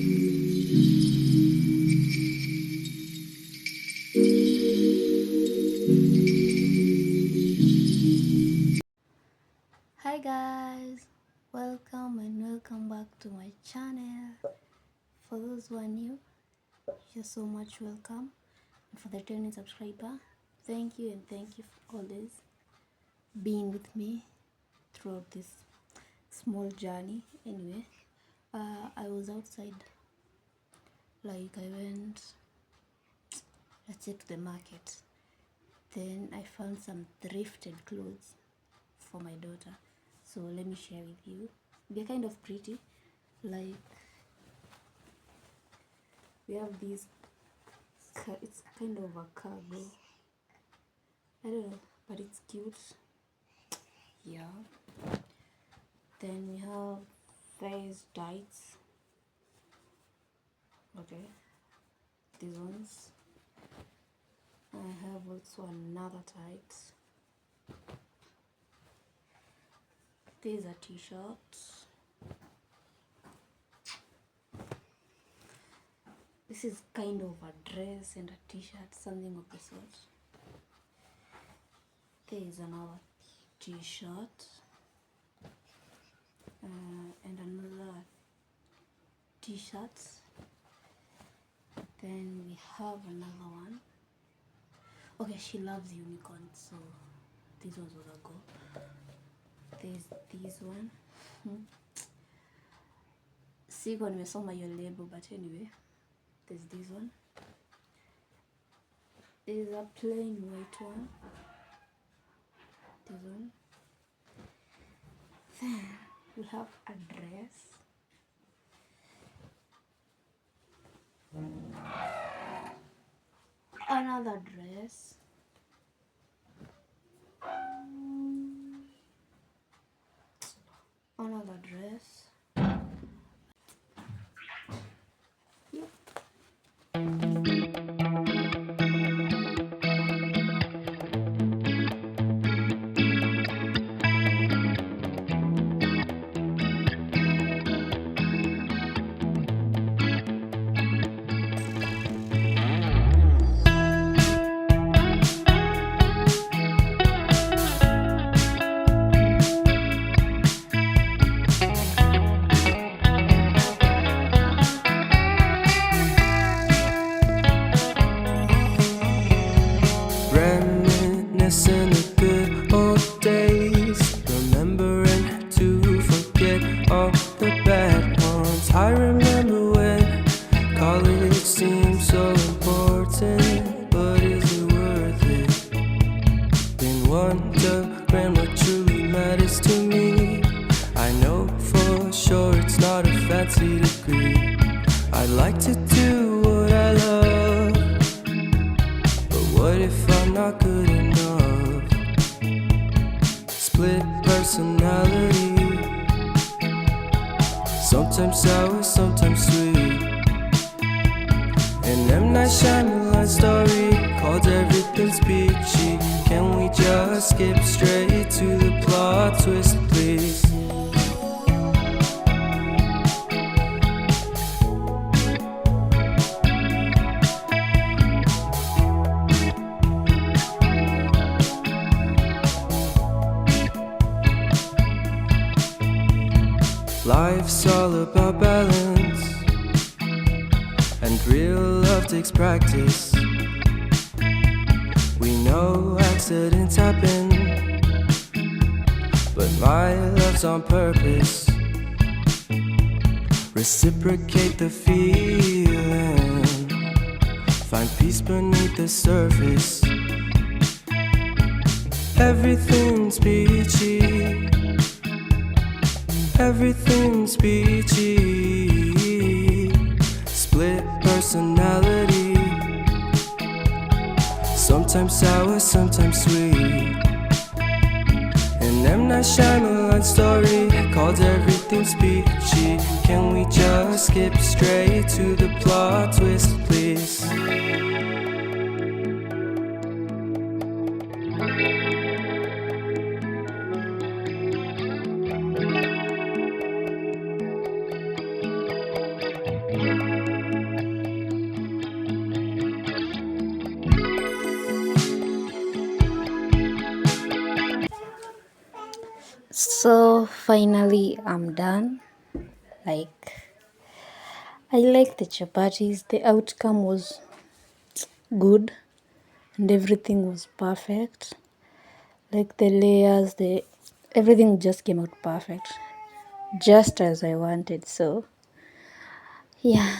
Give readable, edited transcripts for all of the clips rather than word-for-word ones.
Hi guys, welcome back to my channel. For those who are new, you're so much welcome, and for the returning subscriber, thank you, and thank you for always being with me throughout this small journey. Anyway, I was outside, like I went, let's say, to the market. Then I found some thrifted clothes for my daughter, so let me share with you. They're kind of pretty, like we have these, it's kind of a cargo, I don't know, but it's cute. Yeah, then we have these tights. Okay, these ones. I have also another tight. These are t-shirts. This is kind of a dress and a t-shirt, something of the sort. There is another t-shirt and another t-shirt. Then we have another one. Okay, she loves unicorns, so these ones will go. There's this one. Siko nimesoma your label, but anyway, there's this one. There's a plain white one. This one. Then we have a dress. Another dress. Another dress. Reminiscing the good old days, remembering to forget all the bad ones. I remember when college seemed so important, but is it worth it? Been wondering what truly matters to me. I know for sure it's not a fancy degree. I'd like to do what I love, but what if I'm not good enough? Split personality, sometimes sour, sometimes sweet. An M. Night Shyamalan story called Everything's Peachy. Can we just skip straight to the plot twist, please? Life's all about balance, and real love takes practice. We know accidents happen, but my love's on purpose. Reciprocate the feeling, find peace beneath the surface. Everything's peachy, everything's peachy. Split personality, sometimes sour, sometimes sweet. An M. Night Shyamalan story called Everything's Peachy. Can we just skip straight to the plot twist, please? So finally I'm done. Like, I like the chapatis. The outcome was good and everything was perfect. Like the layers, the everything just came out perfect. Just as I wanted. So yeah,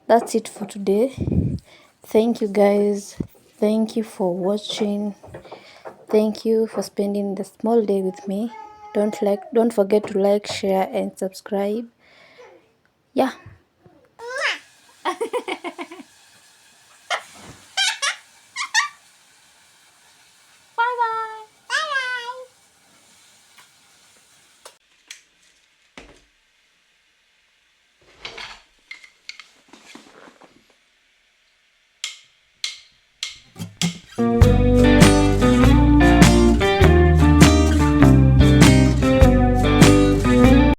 that's it for today. Thank you guys. Thank you for watching. Thank you for spending the small day with me. Don't forget to like, share and subscribe. Yeah.